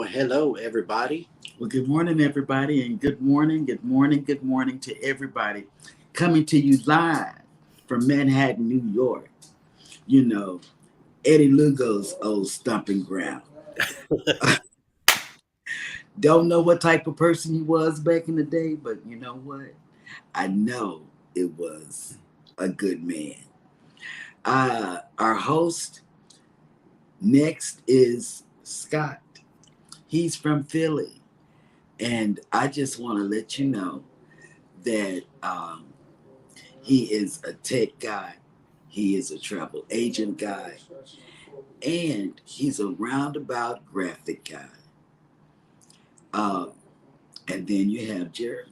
Well, hello, everybody. Well, good morning, everybody, and good morning to everybody. Coming to you live from Manhattan, New York. You know, Eddie Lugo's old stomping ground. Don't know what type of person he was back in the day, but you know what? I know it was a good man. Our host next is Scott. He's from Philly, and I just want to let you know that he is a tech guy, he is a travel agent guy, and he's a roundabout graphic guy. Um, and then you have Jeremy.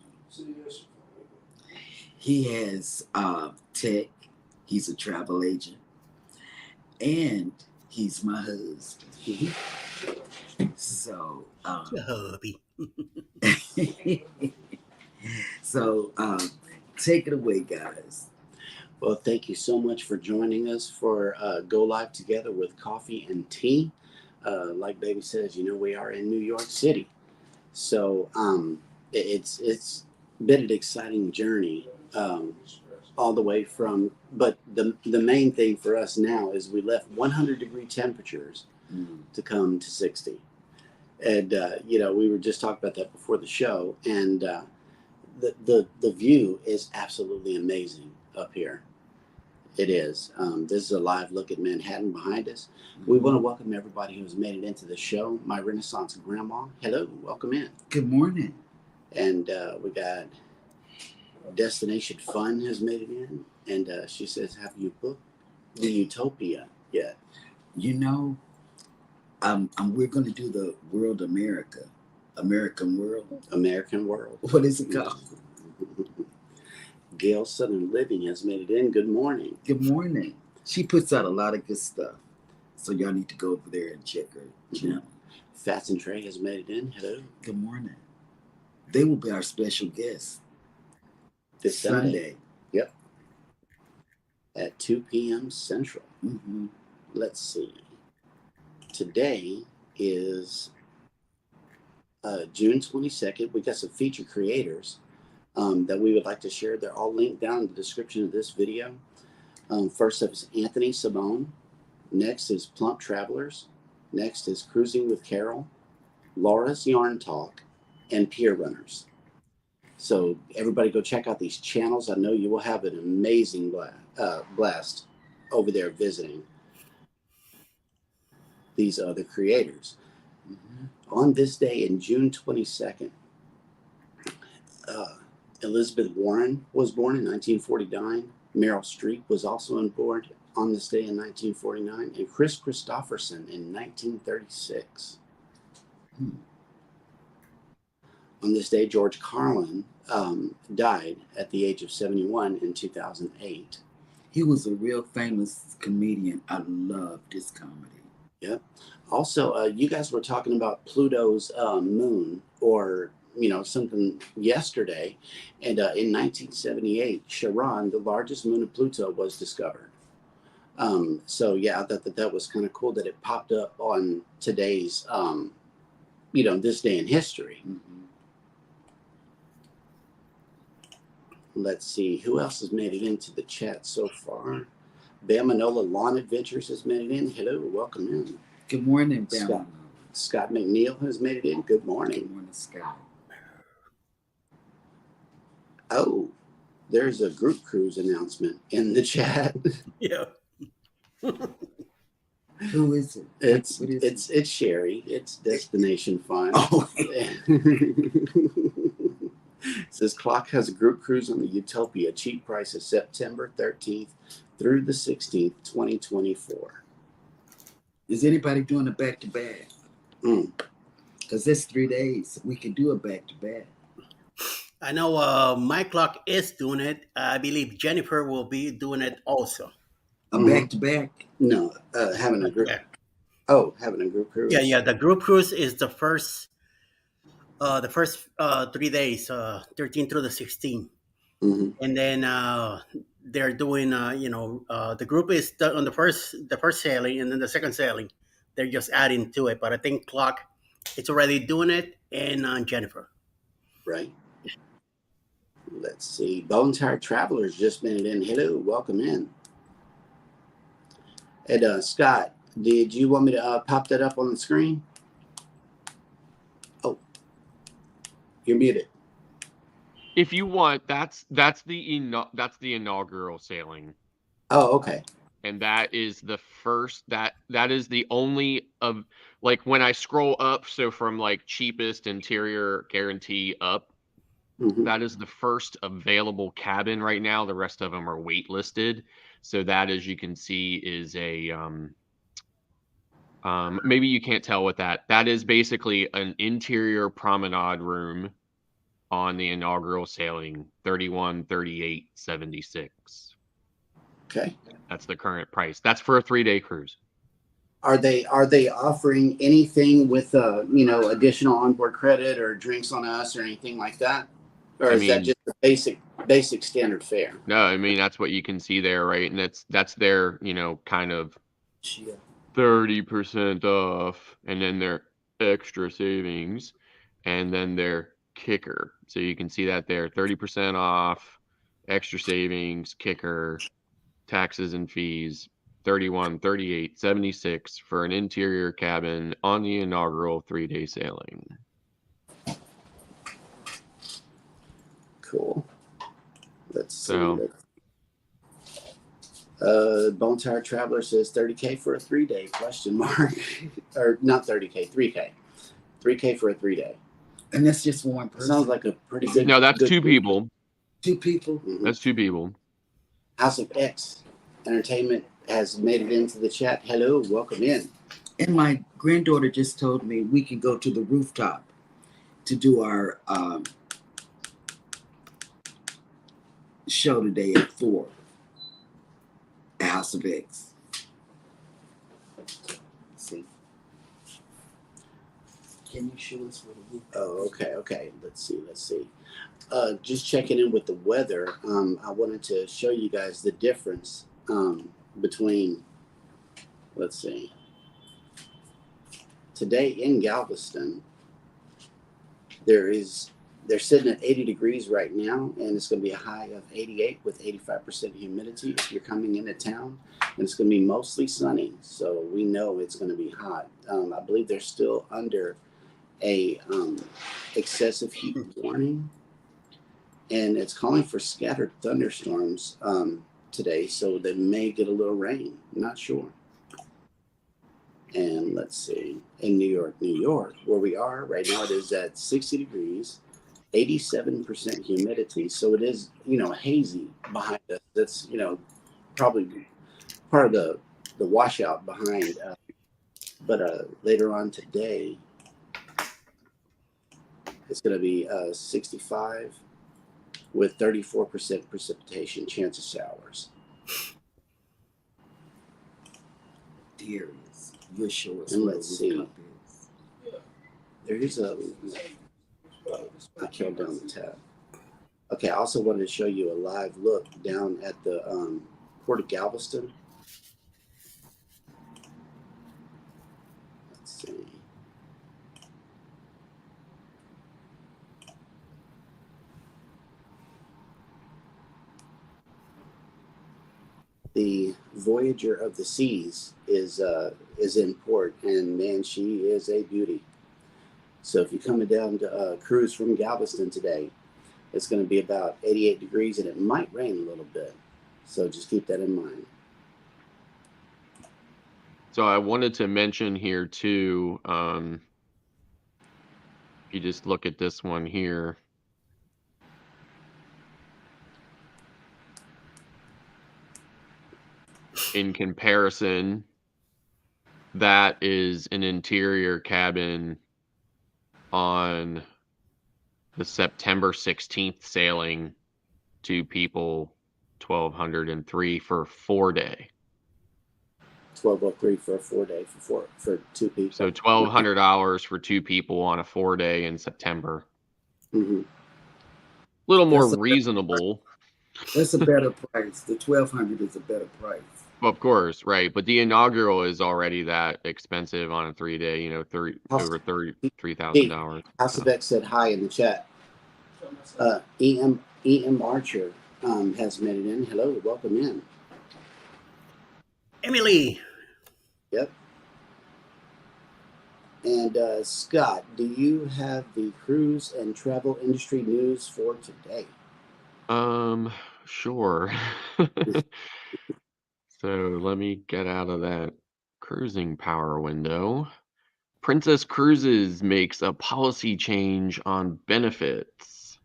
He has tech, he's a travel agent, and he's my husband. So, Hubby. so take it away, guys. Well, thank you so much for joining us for Go Live Together with Coffee and Tea. Like Baby says, we are in New York City. So it's been an exciting journey all the way from, but the main thing for us now is we left 100-degree temperatures to come to 60. And, we were just talking about that before the show. And the view is absolutely amazing up here. It is. This is a live look at Manhattan behind us. We want to welcome everybody who's made it into the show. My Renaissance grandma, hello, welcome in. Good morning. And we got Destination Fun has made it in. And she says, have you booked the Utopia yet? We're going to do the World American World. American World. What is it called? Gail Southern Living has made it in. Good morning. Good morning. She puts out a lot of good stuff. So y'all need to go over there and check her channel. Fats and Trey has made it in. Hello. Good morning. They will be our special guests this Sunday. Yep. At 2 p.m. Central. Mm-hmm. Let's see. Today is June 22nd. We got some feature creators that we would like to share. They're all linked down in the description of this video. First up is Anthony Simone. Next is Plump Travelers. Next is Cruising with Carol, Laura's Yarn Talk, and Pier Runners. So everybody go check out these channels. I know you will have an amazing blast over there visiting these other creators. Mm-hmm. On this day in June 22nd, Elizabeth Warren was born in 1949. Meryl Streep was also born on this day in 1949, and Chris Christopherson in 1936. On this day, George Carlin died at the age of 71 in 2008. He was a real famous comedian. I loved his comedy. Yep. Also, you guys were talking about Pluto's moon, or something yesterday, and in 1978, Charon, the largest moon of Pluto, was discovered. So yeah, I thought that was kind of cool that it popped up on today's, this day in history. Mm-hmm. Let's see, who else has made it into the chat so far? Bamanola Lawn Adventures has made it in. Hello, welcome in. Good morning, Bamanola. Scott McNeil has made it in. Good morning. Good morning, Scott. Oh, there's a group cruise announcement in the chat. Yeah. Who is it? It's Sherry. It's Destination Fun. Oh. It says Clock has a group cruise on the Utopia. Cheap price is September 13th through the 16th, 2024. Is anybody doing a back-to-back? Because it's 3 days. We can do a back-to-back. I know My Clock is doing it. I believe Jennifer will be doing it also. A back-to-back? No, having a group. Yeah. Oh, having a group cruise. Yeah. The group cruise is the first 3 days, 13 through the 16. Mm-hmm. And then they're doing, the group is on the first sailing, and then the second sailing, they're just adding to it. But I think Clock It's already doing it in Jennifer. Right. Let's see. Bone Tired Travelers just made it in. Hello, welcome in. And Scott, did you want me to pop that up on the screen? Oh, you're muted. If you want, that's the inaugural sailing. Oh, okay. And that is the first that is the only of like when I scroll up, so from like cheapest interior guarantee up, that is the first available cabin right now. The rest of them are waitlisted. So that, as you can see, is a maybe you can't tell what that is. Basically an interior promenade room on the inaugural sailing, 31, 38, 76. Okay. That's the current price. That's for a 3-day cruise. Are they offering anything with additional onboard credit or drinks on us or anything like that? Or is that just the basic standard fare? No, I mean that's what you can see there, right? And that's their, kind of 30% off, and then their extra savings, and then their kicker. So you can see that there, 30% off, extra savings, kicker, taxes and fees, 31, 38, 76 for an interior cabin on the inaugural 3-day sailing. Cool. Let's see. So, Bone Tired Traveler says $30K for a 3-day question mark. Or not 30K, 3K. 3K for a 3-day. And that's just one person. Sounds like a pretty good. No, that's good two people. Two people. Mm-hmm. That's two people. House of X Entertainment has made it into the chat. Hello, welcome in. And my granddaughter just told me we can go to the rooftop to do our show today at 4 at House of X. Let's see. Can you show us what a rooftop? Oh, okay. Let's see. Just checking in with the weather. I wanted to show you guys the difference between, let's see, today in Galveston, they're sitting at 80 degrees right now, and it's going to be a high of 88 with 85% humidity if you're coming into town, and it's going to be mostly sunny, so we know it's going to be hot. I believe they're still under a excessive heat warning, and it's calling for scattered thunderstorms today, so they may get a little rain. I'm not sure. And let's see, in New York, where we are right now, it is at 60 degrees, 87% humidity. So it is, hazy behind us. That's, probably part of the washout behind. But later on today, it's going to be 65 with 34% precipitation, chance of showers. Darius, you'll show us And what let's a see. rooftop is. There is I killed down the tab. Okay, I also wanted to show you a live look down at the Port of Galveston. Let's see. The Voyager of the Seas is in port, and man, she is a beauty. So if you're coming down to cruise from Galveston today, it's going to be about 88 degrees, and it might rain a little bit. So just keep that in mind. So I wanted to mention here too, if you just look at this one here, in comparison, that is an interior cabin on the September 16th sailing, 2 people, 1,203 for a 4-day. 1203 for a 4-day for 2 people. So $1,200 for 2 people on a 4-day in September. Mm-hmm. A little more reasonable. That's a better price. The 1,200 is a better price. Well, of course, right? But the inaugural is already that expensive on a 3-day. House, Over T. $33,000. So. Hasselbeck said hi in the chat. E.M. Archer has made it in. Hello, welcome in. Emily, Yep. And Scott, do you have the cruise and travel industry news for today? Sure. So let me get out of that cruising power window. Princess Cruises makes a policy change on benefits.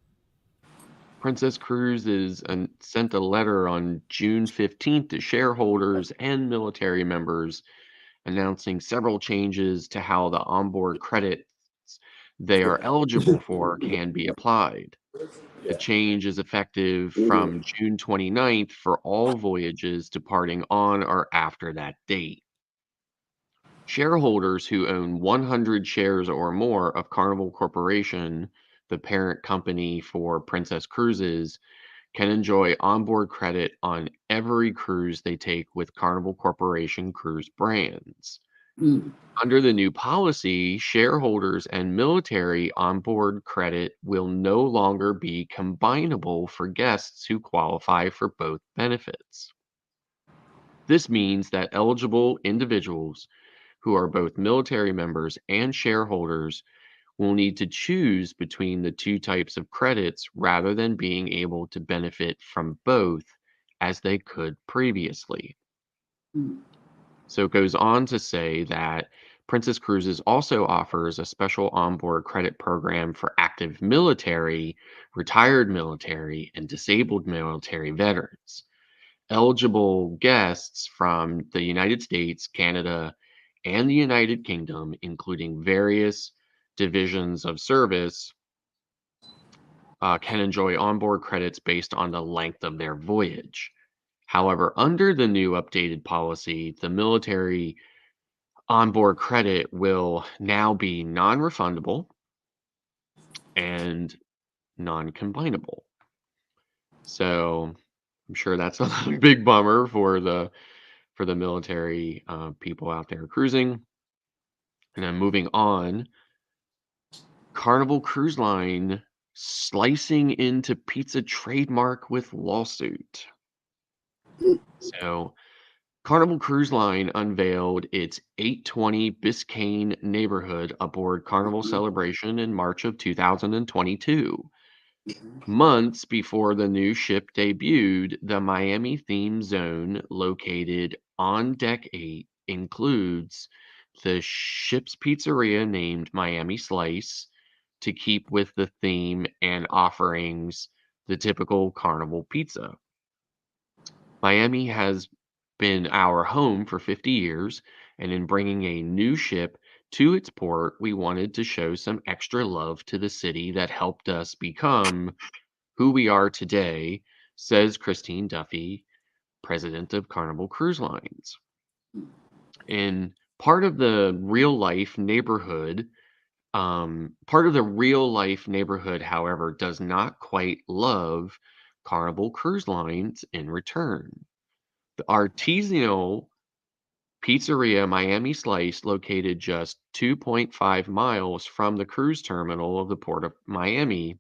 Princess Cruises sent a letter on June 15th to shareholders and military members announcing several changes to how the onboard credits they are eligible for can be applied. The change is effective from June 29th for all voyages departing on or after that date. Shareholders who own 100 shares or more of Carnival Corporation, the parent company for Princess Cruises, can enjoy onboard credit on every cruise they take with Carnival Corporation cruise brands. Mm. Under the new policy, shareholders and military onboard credit will no longer be combinable for guests who qualify for both benefits. This means that eligible individuals who are both military members and shareholders will need to choose between the two types of credits rather than being able to benefit from both as they could previously. Mm. So it goes on to say that Princess Cruises also offers a special onboard credit program for active military, retired military, and disabled military veterans. Eligible guests from the United States, Canada, and the United Kingdom, including various divisions of service, can enjoy onboard credits based on the length of their voyage. However, under the new updated policy, the military onboard credit will now be non refundable and non combinable. So I'm sure that's a big bummer for the military people out there cruising. And then moving on, Carnival Cruise Line slicing into pizza trademark with lawsuit. So Carnival Cruise Line unveiled its 820 Biscayne neighborhood aboard Carnival Celebration in March of 2022. Months before the new ship debuted, the Miami theme zone located on Deck 8 includes the ship's pizzeria named Miami Slice to keep with the theme and offerings the typical Carnival pizza. Miami has been our home for 50 years, and in bringing a new ship to its port, we wanted to show some extra love to the city that helped us become who we are today, says Christine Duffy, president of Carnival Cruise Lines. In part of the real life neighborhood, however, does not quite love Carnival Cruise Lines in return. The artisanal pizzeria Miami Slice, located just 2.5 miles from the cruise terminal of the Port of Miami,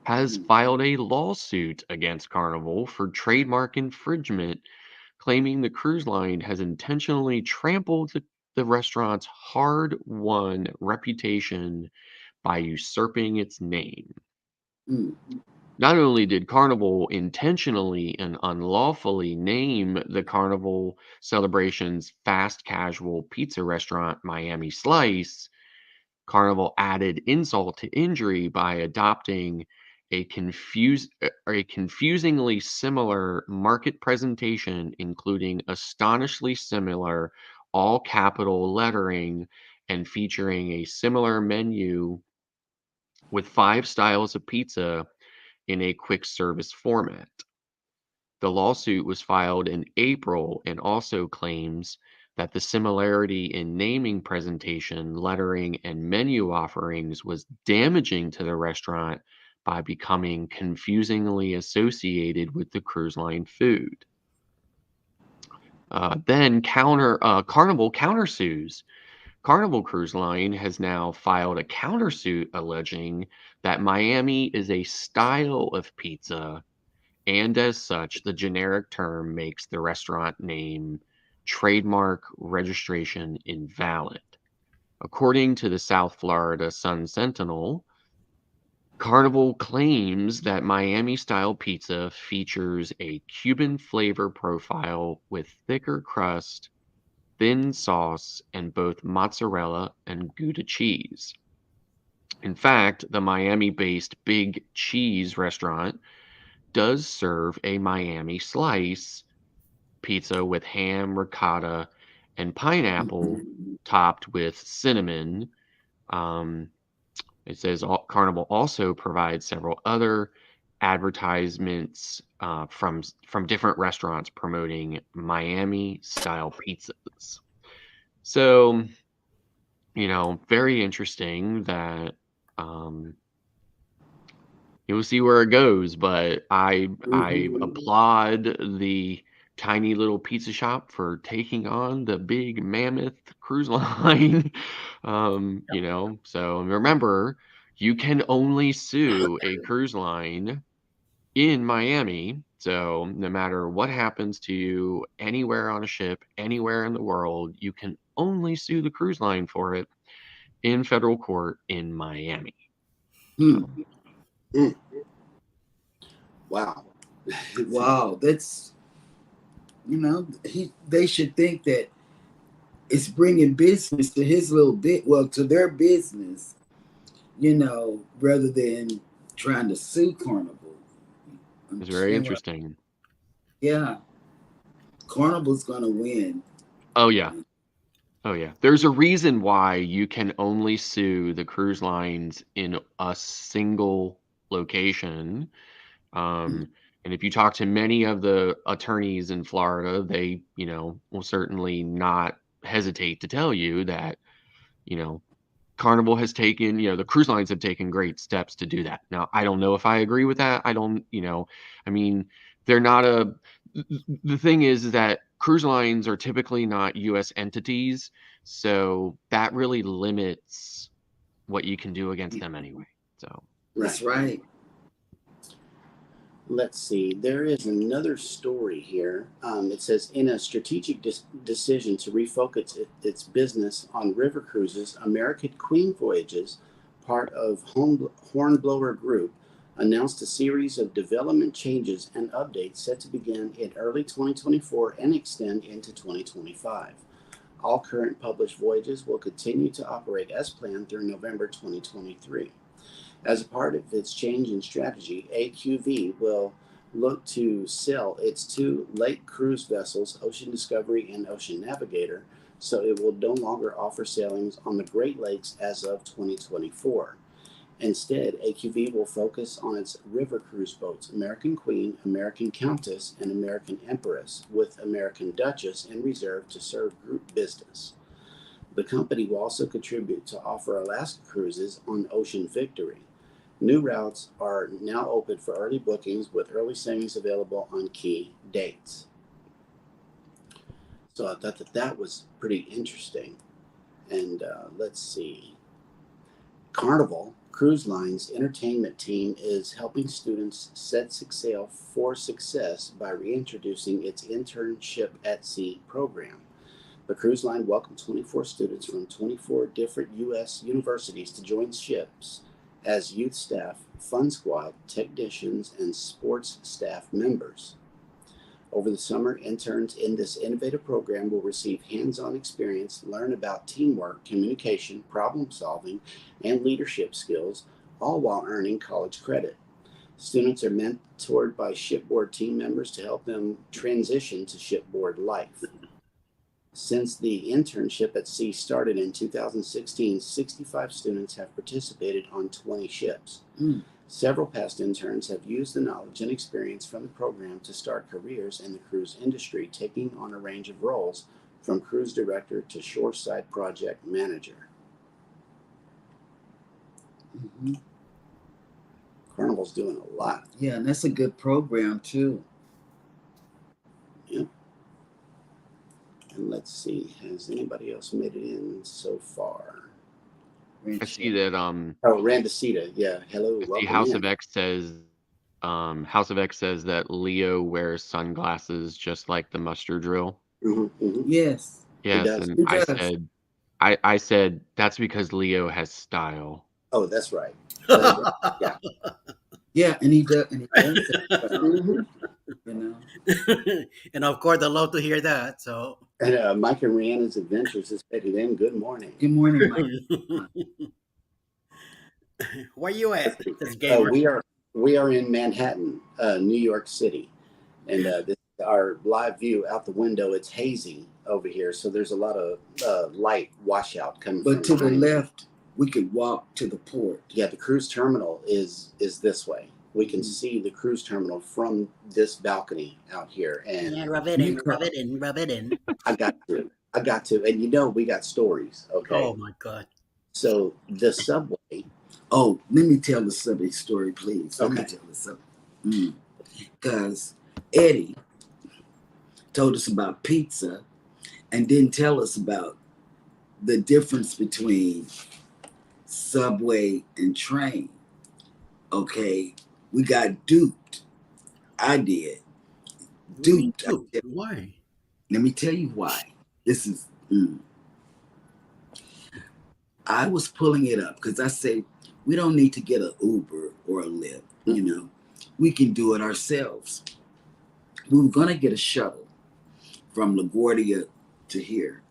has filed a lawsuit against Carnival for trademark infringement, claiming the cruise line has intentionally trampled the restaurant's hard won reputation by usurping its name. Mm. Not only did Carnival intentionally and unlawfully name the Carnival Celebration's fast casual pizza restaurant Miami Slice, Carnival added insult to injury by adopting a confusingly similar market presentation, including astonishingly similar all capital lettering and featuring a similar menu with 5 styles of pizza in a quick service format. The lawsuit was filed in April and also claims that the similarity in naming presentation, lettering, and menu offerings was damaging to the restaurant by becoming confusingly associated with the cruise line food. Then Carnival countersues. Carnival Cruise Line has now filed a countersuit alleging that Miami is a style of pizza, and as such, the generic term makes the restaurant name trademark registration invalid. According to the South Florida Sun Sentinel, Carnival claims that Miami style pizza features a Cuban flavor profile with thicker crust, thin sauce, and both mozzarella and Gouda cheese. In fact, the Miami based Big Cheese restaurant does serve a Miami slice pizza with ham, ricotta, and pineapple topped with cinnamon. Um, it says Carnival also provides several other advertisements from different restaurants promoting Miami style pizzas. So, very interesting that um, you'll see where it goes, but I applaud the tiny little pizza shop for taking on the big mammoth cruise line. So remember, you can only sue a cruise line in Miami. So no matter what happens to you anywhere on a ship, anywhere in the world, you can only sue the cruise line for it in federal court in Miami. Hmm. Mm. Wow. Wow, that's they should think that it's bringing business to his little bit, well, to their business, rather than trying to sue Carnival. It's very Understand what? interesting. Yeah, Carnival's gonna win. Oh yeah. Oh yeah. There's a reason why you can only sue the cruise lines in a single location. Hmm. And if you talk to many of the attorneys in Florida, they, will certainly not hesitate to tell you that, you know, Carnival has taken, the cruise lines have taken great steps to do that. Now, I don't know if I agree with that. I don't, I mean, they're not the thing is that cruise lines are typically not US entities, so that really limits what you can do against them anyway. So, That's Right. right. Let's see. There is another story here. It says in a strategic decision to refocus its business on river cruises, American Queen Voyages, part of Hornblower Group, announced a series of development changes and updates set to begin in early 2024 and extend into 2025. All current published voyages will continue to operate as planned through November 2023. As a part of its change in strategy, AQV will look to sell its two lake cruise vessels, Ocean Discovery and Ocean Navigator, so it will no longer offer sailings on the Great Lakes as of 2024. Instead, AQV will focus on its river cruise boats, American Queen, American Countess, and American Empress, with American Duchess in reserve to serve group business. The company will also contribute to offer Alaska cruises on Ocean Victory. New routes are now open for early bookings with early sailings available on key dates. So I thought that was pretty interesting. And let's see. Carnival Cruise Line's entertainment team is helping students set sail for success by reintroducing its Internship at Sea program. The cruise line welcomed 24 students from 24 different U.S. universities to join ships as youth staff, fun squad, technicians, and sports staff members. Over the summer, interns in this innovative program will receive hands-on experience, learn about teamwork, communication, problem solving, and leadership skills, all while earning college credit. Students are mentored by shipboard team members to help them transition to shipboard life. Since the internship at sea started in 2016, 65 students have participated on 20 ships. Mm. Several past interns have used the knowledge and experience from the program to start careers in the cruise industry, taking on a range of roles from cruise director to shoreside project manager. Mm-hmm. Carnival's doing a lot. Yeah, and that's a good program too. Yeah. And let's see, has anybody else made it in so far? I see that Oh, Randacita. Yeah. Hello. I see Welcome House in. of X says House of X says that Leo wears sunglasses just like the muster drill. Yes, He Yes, does. and he I does. said I said that's because Leo has style. Oh, that's right. Yeah. Yeah, and he does. And he does. hmm You know. And of course, I love to hear that. So, And Mike and Rihanna's Adventures is headed in. Good morning. Good morning, Mike. where you Let's at, see. this gamer? We are in Manhattan, New York City, and this is our live view out the window. It's hazy over here, so there's a lot of light washout coming from But to the behind me. left, we could walk to the port. Yeah, the cruise terminal is this way. We can see the cruise terminal from this balcony out here, and Yeah, rub it in, rub it in, rub it in. I got to, and we got stories. Okay, Oh my God. so the subway. Oh, let me tell the subject story, please. Let me Okay. tell the subject. Because Eddie told us about pizza and didn't tell us about the difference between subway and train. Okay, we got duped. I did. What do you mean Duped. too? Why? Let me tell you why. This is. I was pulling it up because I say we don't need to get an Uber or a Lyft. You know, we can do it ourselves. We were gonna get a shuttle from LaGuardia to here,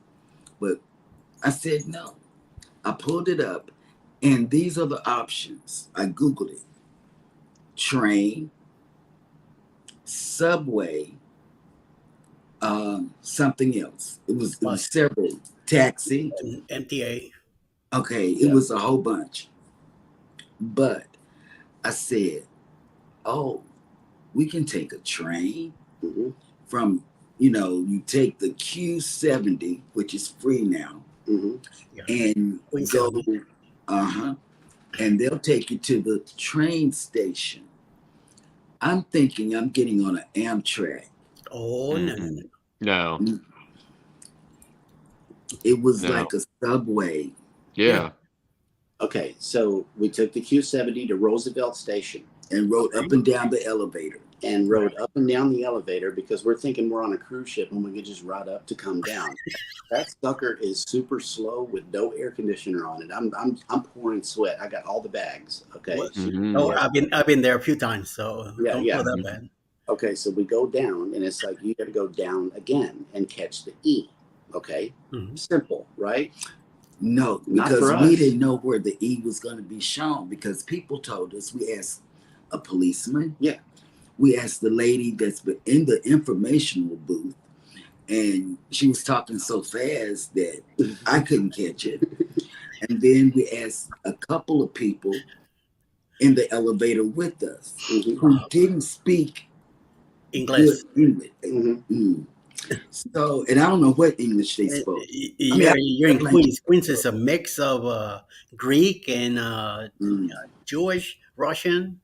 but I said no. I pulled it up, and these are the options. I Googled it: train, subway, something else. It was Bus, several. Taxi. MTA. Okay, it Yeah. was a whole bunch. But I said, oh, we can take a train hmm from, you take the Q70, which is free now, hmm Yeah. and Queen go, 70. and they'll take you to the train station. I'm thinking I'm getting on an Amtrak. Oh no, no, no. No, It was no. like a subway. Yeah. Yeah. Okay, so we took the Q70 to Roosevelt Station And rode up and down the elevator. and rode up and down the elevator because we're thinking we're on a cruise ship and we could just ride up to come down. That sucker is super slow with no air conditioner on it. I'm pouring sweat. I got all the bags. Okay. What? Mhm. Oh, Yeah. I've been there a few times, so Yeah. don't Yeah. feel that bad. Okay. So we go down and it's like you got to go down again and catch the E. Okay. Mhm. Simple, right? No, Not because for we us. didn't know where the E was going to be shown because people told us. We asked a policeman. Yeah. We asked the lady that's in the informational booth, and she was talking so fast that I couldn't catch it. And then we asked a couple of people in the elevator with us Mhm. who didn't speak good English. English. Mhm. So, and I don't know what English they spoke. I mean, You're in like, Queens. Queens is a mix of Greek and mm. Jewish, Russian.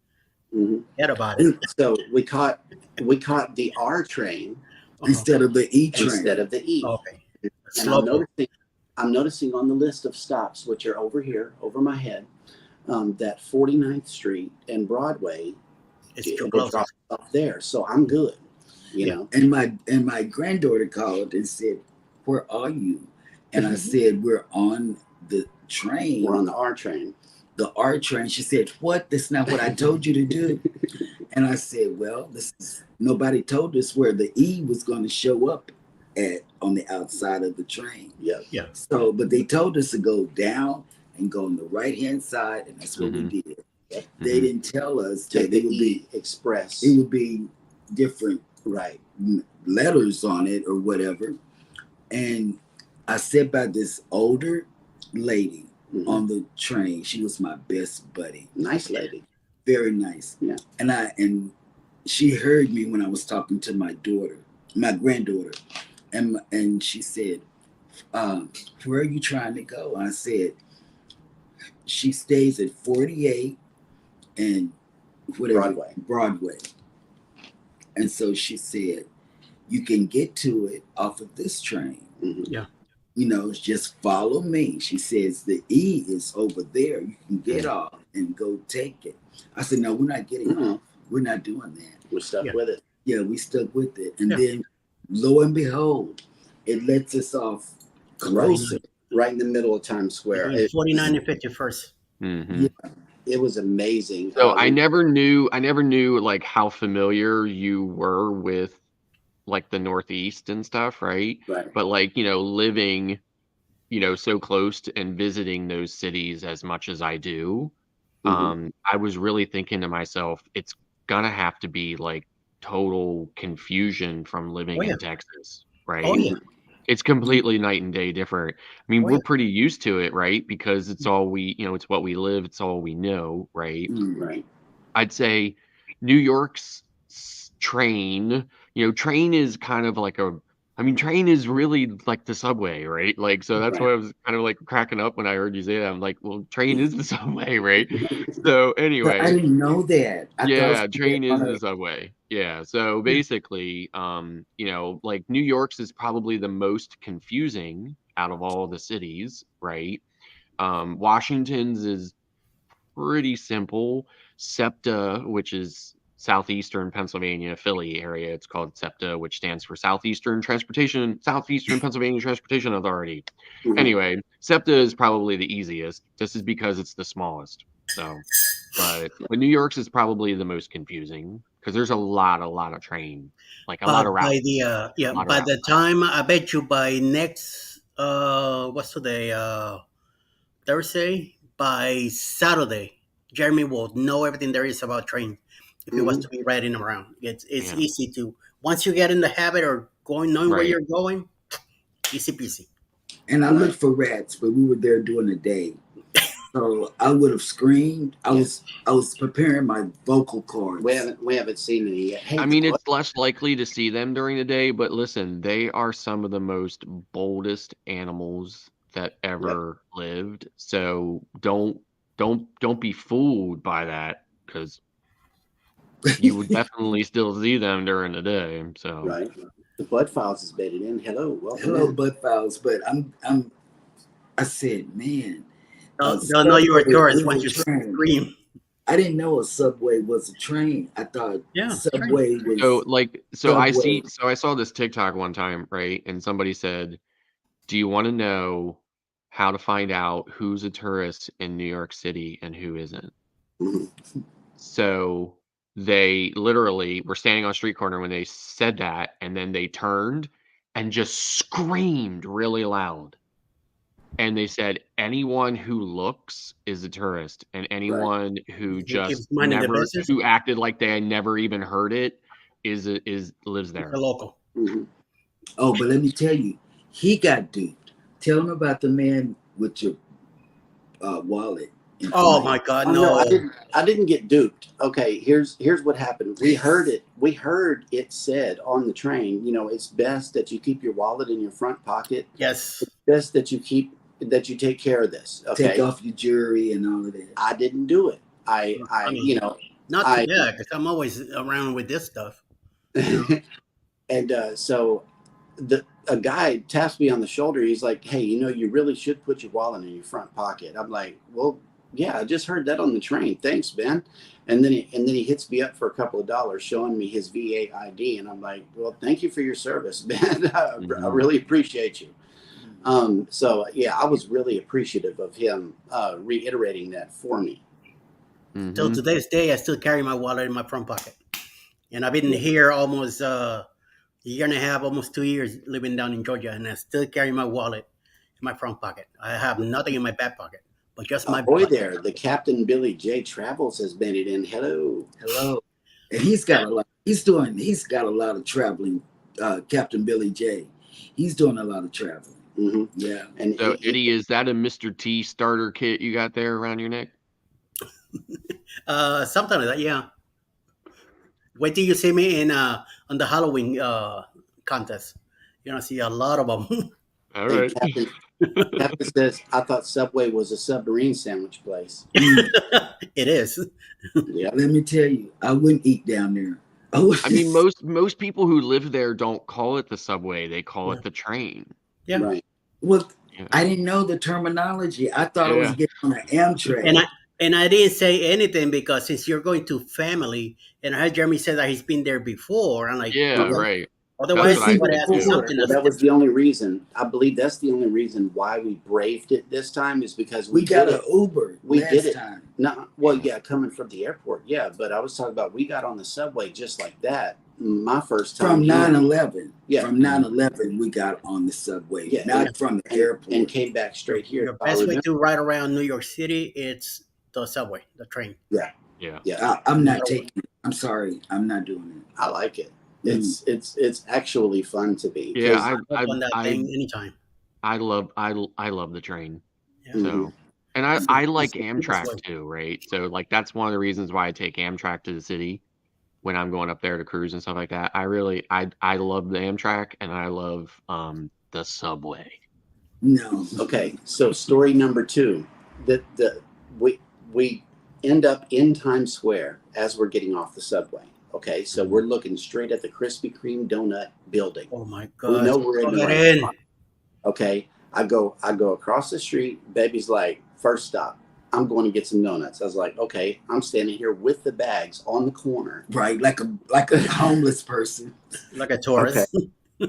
Mhm. Forget about it. So we caught the R train Uh-huh. Instead of the E train. instead of the E. Okay. And Slow. I'm noticing on the list of stops, which are over here, over my head, that 49th Street and Broadway, It's too it close. drops off there. So I'm good, you Yeah. know. And my granddaughter called and said, "Where are you?" And I said, "We're on the train. We're on the R train. The R train." She said, "What? That's not what I told you to do." And I said, "Well, nobody told us where the E was going to show up at on the outside of the train." Yep. Yeah. So, but they told us to go down and go on the right hand side, and that's what Mhm. we did. Yep. They didn't tell us Take that the it would E be Express. different Right. letters on it or whatever. And I sat by this older lady on the train. She was my best buddy. Nice lady. Very nice. Yeah. And she heard me when I was talking to my granddaughter, and she said, "Where are you trying to go?" I said, "She stays at 48 and whatever Broadway." And so she said, "You can get to it off of this train." Mhm. Yeah. Just follow me. She says the E is over there. You can get Mm. off and go take it. I said, no, we're not getting Mm-mm. off. We're not doing that. We're stuck Yeah. with it. Yeah, we stuck with it. And Yeah. then lo and behold, it lets us off closer. Right in the middle of Times Square. Between 49 and 51st. Mm-hmm. Yeah. It was amazing. So I never knew like how familiar you were with like the Northeast and stuff, right? Right. But like, living, so close to and visiting those cities as much as I do, Mhm. I was really thinking to myself, it's gonna have to be like total confusion from Oh living yeah. in Texas, Oh right? yeah. It's completely night and day different. I mean, Oh yeah. we're pretty used to it, right? Because it's all it's what we live, it's all we know, right? Right. I'd say New York's train, train is kind of like train is really like the subway, right? Like, so that's Right. why I was kind of like cracking up when I heard you say that. I'm like, well, train is the subway, right? So But I anyway, didn't know that. I thought yeah, we were train is on the subway. Yeah. So basically, like New York's is probably the most confusing out of all the cities, right? Washington's is pretty simple. SEPTA, which is Southeastern Pennsylvania, Philly area, it's called SEPTA, which stands for Southeastern Pennsylvania Transportation Authority. Mhm. Anyway, SEPTA is probably the easiest. This is because it's the smallest. So, but New York's is probably the most confusing because there's a lot of train, like a lot But of by routes, the a lot of by routes. the time, I bet you by next what's today, Thursday, by Saturday, Jeremy will know everything there is about train. If he was Mhm. to be riding around, it's Yeah, easy to, once you get in the habit or going, knowing where right. you're going, easy peasy. and I Right. looked for rats, but we were there during the day. So I would have screamed. Yeah. I was preparing my vocal cords. We haven't seen any yet. Hey, I mean, it's less likely to see them during the day, but listen, they are some of the most boldest animals that yep. ever lived. So don't be fooled by that because you would definitely still see them during the day. So Right. The Bud Files is bedded in. Hello, welcome Hello, in. butt fouls. But I said, man, a They'll know you're subway a tourist is once a you train. scream. I didn't know a subway was a train. I thought Yeah, train. subway so was like subway. I saw this TikTok one time, right? And somebody said, "Do you want to know how to find out who's a tourist in New York City and who isn't?" Mhm. So they literally were standing on a street corner when they said that, and then they turned and just screamed really loud. And they said, anyone who looks is a tourist, and Right. anyone who Who keeps just minding the never, business? who acted like they had never even heard it, is lives It's a there. local. Mhm. Oh, but let me tell you, he got duped. Tell him about the man with your wallet Oh information. my God, Oh no, I no. didn't. I didn't get duped. Okay, here's what happened. We heard it. We heard it said on the train. You know, it's best that you keep your wallet in your front pocket. Yes. It's best that you take care of this. Take Okay, off your jewelry and all of that. I didn't do it. I You mean, know, not too I bad because I'm always around with this stuff. You know. and so a guy taps me on the shoulder. He's like, "Hey, you know, you really should put your wallet in your front pocket." I'm like, "Well, yeah, I just heard that on the train. Thanks, Ben." And then he hits me up for a couple of dollars, showing me his VA ID, and I'm like, "Well, thank you for your service, Ben. I Hmm. really appreciate you." So yeah, I was really appreciative of him reiterating that for me. Till Hmm. today's day, I still carry my wallet in my front pocket, and I've been Yeah. here almost a year and a half, almost 2 years living down in Georgia, and I still carry my wallet in my front pocket. I have nothing in my back pocket, but just my Ahoy butt. there, the Captain Billy J Travels has been it in. Hello. Hello. And he's got a lot. He's got a lot of traveling. Captain Billy J. He's doing a lot of traveling. Hmm. Yeah. And So Eddie, is that a Mr. T starter kit you got there around your neck? Something like that. Yeah. Wait till you see me in on the Halloween contest. You're gonna see a lot of them. All hey, right. Captain says I thought Subway was a submarine sandwich place. Mm, It is. Yep. let me tell you, I wouldn't eat down there. I mean, most people who live there don't call it the subway; they call Yeah. it the train. Yeah. Right. Well, Yeah. I didn't know the terminology. I thought I was Yeah. getting on an Amtrak. And I didn't say anything because since you're going to family, and I heard Jeremy say that he's been there before, I'm like, Yeah, well, right. That's otherwise what But I he see, would said ask me too. before, something Well, that's that was different. the only reason. I believe that's the only reason why we braved it this time is because we got did an it. Uber We last did it. time. No, well, yeah, coming from the airport, yeah. But I was talking about we got on the subway just like that. My first time From doing it. 9/11. Yeah. From 9/11, we got on the subway, Yeah, not from the and airport. came back straight here. Your So I best way remember. to ride around New York City, it's the subway, the train. Yeah, Yeah. yeah, I'm No not matter what. taking it. I'm sorry. I'm not doing it. I like it. Mm. It's actually fun to be Yeah, because Hop on that thing anytime. I love the train. Yeah. So, and Mm. I It's like the cheapest Amtrak way. too, right? So like that's one of the reasons why I take Amtrak to the city when I'm going up there to cruise and stuff like that. I love the Amtrak and I love the subway. No. okay. So story number two, the we end up in Times Square as we're getting off the subway. Okay, so we're looking straight at the Krispy Kreme donut building. Oh my We God. know we're in the Get right in. spot. Okay, I go across the street. Baby's like, first stop. I'm going to get some donuts. I was like, okay. I'm standing here with the bags on the corner, Right, like a homeless person. Like a okay, tourist.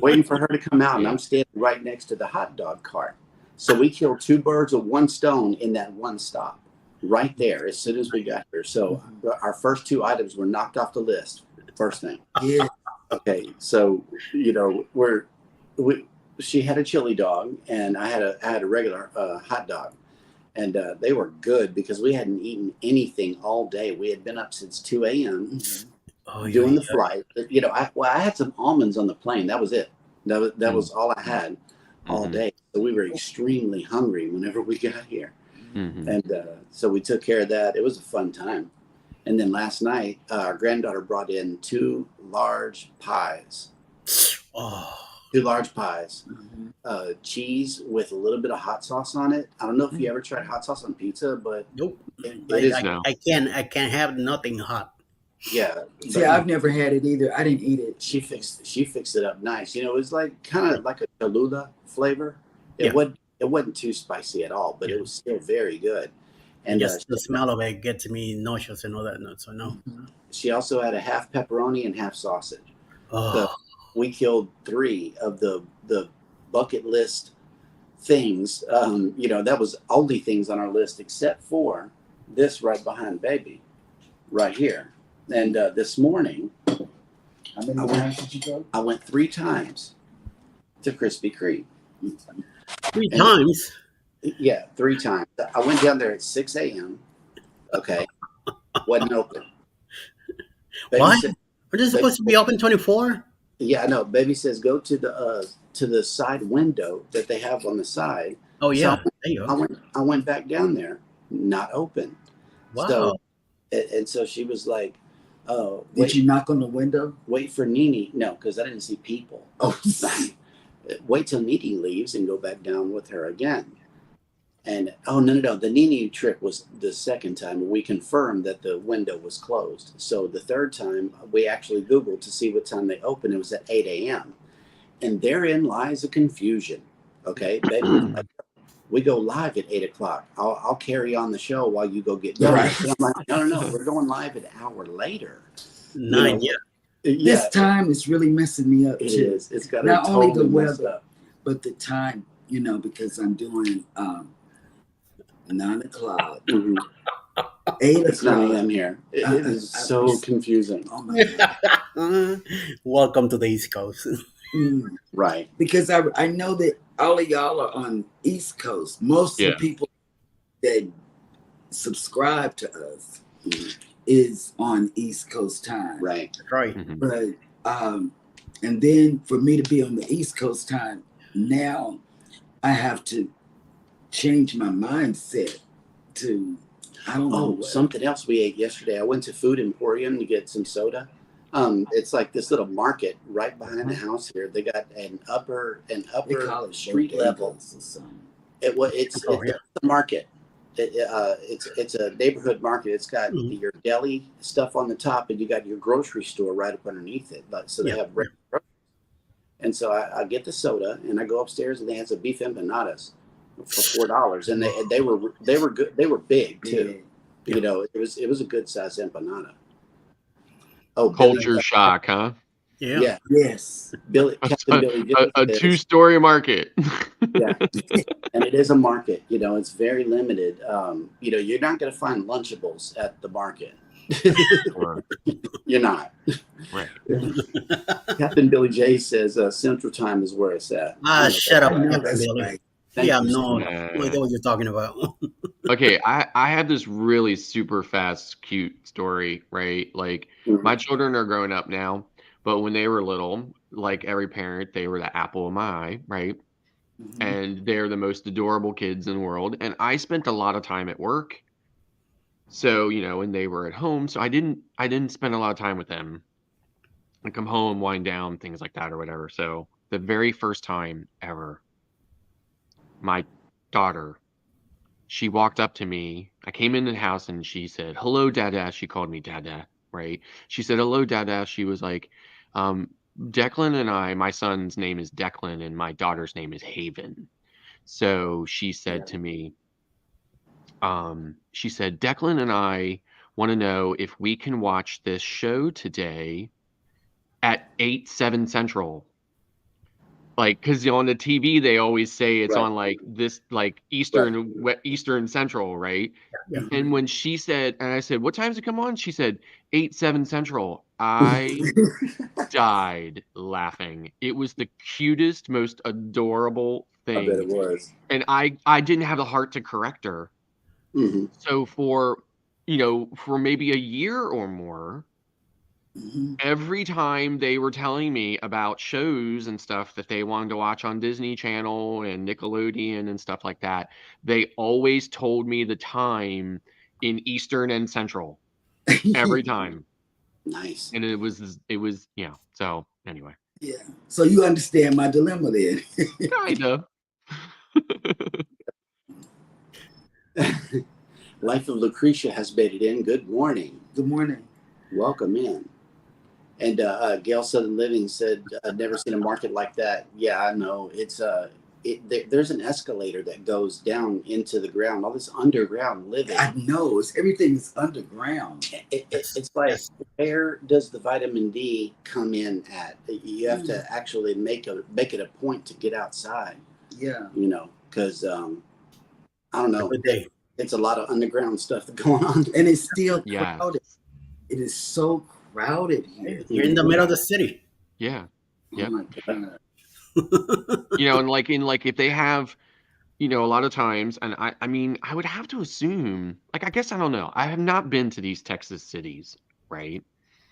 waiting for her to come out, and Yeah. I'm standing right next to the hot dog cart. So we killed two birds with one stone in that one stop, right there. As soon as we got here, so our first two items were knocked off the list. First thing. Yeah. Okay, so we she had a chili dog and I had a regular hot dog, and they were good because we hadn't eaten anything all day. We had been up since 2 a.m. Oh, yeah. doing the flight. I had some almonds on the plane. That was it. That was all I had all Mhm. day. So we were extremely hungry whenever we got here, Mhm. and so we took care of that. It was a fun time. And then last night, our granddaughter brought in two large pies. Oh, Two large pies, Mhm. cheese with a little bit of hot sauce on it. I don't know if you ever tried hot sauce on pizza, but nope. it is. No. I can't have nothing hot. Yeah. See, But I've never had it either. I didn't eat it. she fixed it up nice. It was like kind of like a Cholula flavor. Yeah. It wasn't too spicy at all, but Yeah. it was still very good. And And just the smell of it gets me nauseous and all that. So no. she also had a half pepperoni and half sausage. So Oh, we killed three of the bucket list things. That was only things on our list except for this right behind baby, right here. And this morning, How many times did you go? I went 3 times to Krispy Kreme. three And times. yeah, 3 times. I went down there at 6 a.m. Okay, wasn't open. Baby What? said, Are they supposed to be open 24? yeah, I know. Baby says go to the side window that they have on the side. Oh So yeah. There you go. I went back down there, not open. Wow. So and so she was like, "Oh, Did you knock on the window? wait for Nene." No, because I didn't see people. Oh, Wait till Nene leaves and go back down with her again. And no. The Nene trip was the second time. We confirmed that the window was closed. So the third time, we actually Googled to see what time they opened. It was at 8 a.m. And therein lies a confusion. Okay, baby was like, we go live at 8 o'clock. I'll carry on the show while you go get done. Right. And I'm like, no, we're going live an hour later. 9. Yeah. this time is really messing me up It too. is. It's got Not to only the totally messed weather, up. but the time, because I'm doing 9 o'clock, Mhm. 8 It's 9 o'clock. a.m. here. It is so confusing. Oh my God. Welcome to the East Coast. Mm. Right. Because I know that all of y'all are on East Coast. Most of the people that subscribe to us is on East Coast time. Right. That's right. Mhm. But and then for me to be on the East Coast time, now I have to change my mindset to I don't know. Oh, something else we ate yesterday. I went to Food Emporium to get some soda. It's like this little market right behind the house here. They got an upper They call it street level. bodegas or something. It's a market. It's a neighborhood market. It's got Mhm. your deli stuff on the top, and you got your grocery store right up underneath it. So they Yeah. have regular groceries. And so I get the soda and I go upstairs and they had some beef empanadas for $4, and they were good. They were big too. Yeah. You know, it was a good sized empanada. Oh, Culture shock, huh? Yeah. yeah, Yes. Captain Billy J A says, two-story market. yeah, and it is a market. You know, it's very limited. You know, you're not going to find Lunchables at the market. Sure. You're not. Right. Captain Billy J says Central Time is where it's at. Shut up, I know Captain that's Billy. right. Thank Yeah, you so no much. idea what you're talking about. Okay, I have this really super fast, cute story, right? Like Mhm. my children are growing up now, but when they were little, like every parent, they were the apple of my eye, right? Mhm. And they're the most adorable kids in the world. And I spent a lot of time at work. So, you know, when they were at home, so I didn't spend a lot of time with them. I come home, wind down, things like that or whatever. So the very first time ever, my daughter, she walked up to me. I came into the house and she said, "Hello, Dada." She called me Dada, right? She said, "Hello, Dada." She was like, Declan and I, my son's name is Declan and my daughter's name is Haven. So she said to me, she said, "Declan and I want to know if we can watch this show today at 8, 7 Central." Like, because on the TV they always say it's Right. on like this, like Right. Eastern Central, right? Yeah. And when she said, and I said, "What time does it come on?" She said, 8, 7 Central. I died laughing. It was the cutest, most adorable I bet it thing. was. And I didn't have the heart to correct her. Hmm. So for, you know, for maybe a year or more, Mhm. every time they were telling me about shows and stuff that they wanted to watch on Disney Channel and Nickelodeon and stuff like that, they always told me the time in Eastern and Central every time. Nice. And it was, yeah. So anyway, Yeah. So you understand my dilemma then. kind of. Life of Lucretia has made it in. Good morning. Good morning. Welcome in. And Gail Southern Living said, "I've never seen a market like that." Yeah, I know. It's there's an escalator that goes down into the ground. All this underground living. I know everything's underground. It's like, where does the vitamin D come in at? You have to actually make it a point to get outside. Yeah. You know, because I don't know. Good day. It's a lot of underground stuff going on. And it's still Yeah. crowded. It is so crowded here. You're in the middle of the city. Yeah. Oh Yep. my God. You know, and like if they have, you know, a lot of times, and I mean, I would have to assume, like, I guess I don't know. I have not been to these Texas cities, right?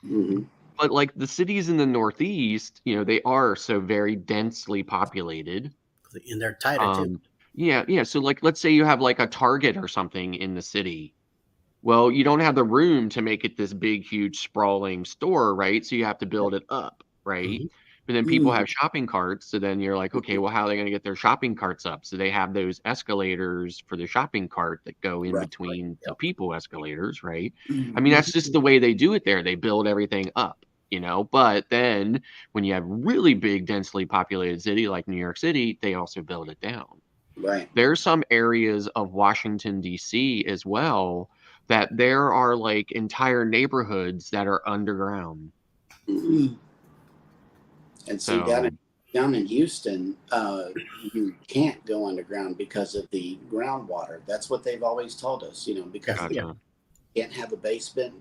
Hmm. But like the cities in the Northeast, you know, they are so very densely populated. And they're tighter too. Yeah, yeah. So like, let's say you have like a Target or something in the city. Well, you don't have the room to make it this big, huge, sprawling store, right? So you have to build it up, right? Mhm. But then people have shopping carts. So then you're like, okay, well, how are they going to get their shopping carts up? So they have those escalators for the shopping cart that go in Right. between the people escalators, right? Mhm. I mean, that's just the way they do it there. They build everything up, you know? But then when you have really big, densely populated city like New York City, they also build it down. Right. There's some areas of Washington, D.C. as well that there are like entire neighborhoods that are underground. Hmm. And see, So down in Houston, you can't go underground because of the groundwater. That's what they've always told us, you know, because gotcha. you can't have a basement.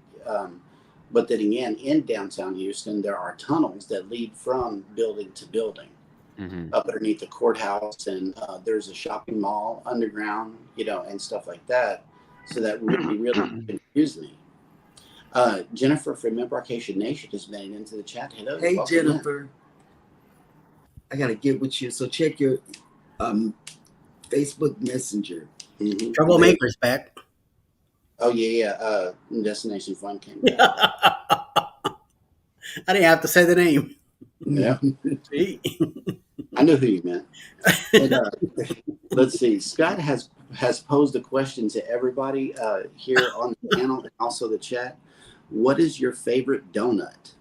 But then again, in downtown Houston, there are tunnels that lead from building to building Hmm. up underneath the courthouse, and there's a shopping mall underground, you know, and stuff like that. So that really confused me. Jennifer from Embarkation Nation has made it into the chat. Hello. Hey, welcome in. Jennifer. I got to get with you. So check your Facebook Messenger. Mhm. Troublemakers back. Oh yeah. Destination Fun came back. I didn't have to say the name. Yeah, See? I knew who you meant. And, let's see. Scott has posed a question to everybody here on the panel and also the chat. What is your favorite donut?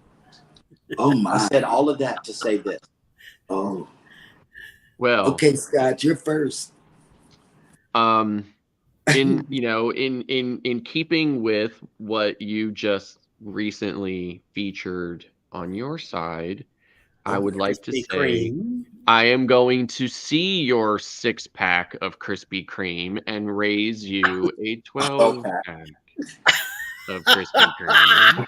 Oh I my. said all of that to say this. Oh, Well, okay, Scott, you're first. in keeping with what you just recently featured on your side, I Oh, would like to Krispy say Kreme. I am going to see your 6-pack of Krispy Kreme and raise you a 12 Okay. pack of Krispy Kreme.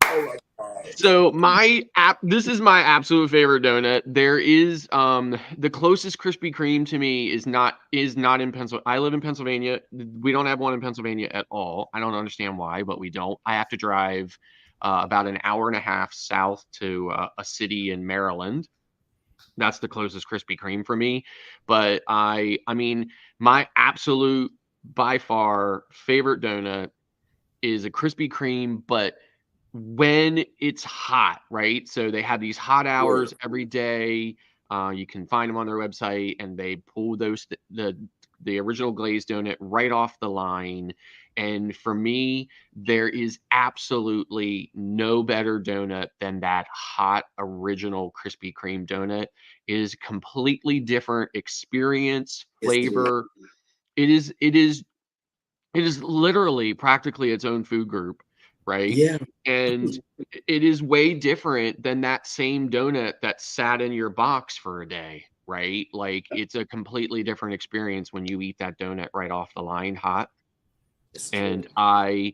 oh my gosh. So this is my absolute favorite donut. There is the closest Krispy Kreme to me is not in Pennsylvania. I live in Pennsylvania. We don't have one in Pennsylvania at all. I don't understand why, but we don't. I have to drive about an hour and a half south to a city in Maryland. That's the closest Krispy Kreme for me. But I mean, my absolute by far favorite donut is a Krispy Kreme, but when it's hot, right? So they have these hot Yeah. hours every day. You can find them on their website, and they pull the original glazed donut right off the line. And for me, there is absolutely no better donut than that hot original Krispy Kreme donut. It is a completely different experience, Yes, it is. flavor. It is literally practically its own food group, right? Yeah. And it is way different than that same donut that sat in your box for a day, right? Like it's a completely different experience when you eat that donut right off the line hot. It's true. And I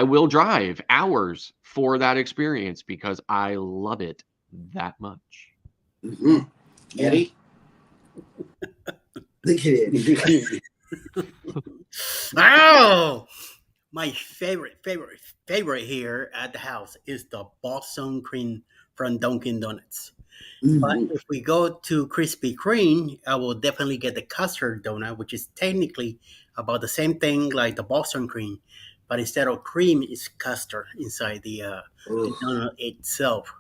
will drive hours for that experience because I love it that much. Hmm. Mm. Yeah. Eddie? Look at it. Oh, my favorite here at the house is the Boston cream from Dunkin' Donuts. But Mhm. if we go to Krispy Kreme, I will definitely get the custard donut, which is technically about the same thing like the Boston cream, but instead of cream, it's custard inside the Oh, donut itself.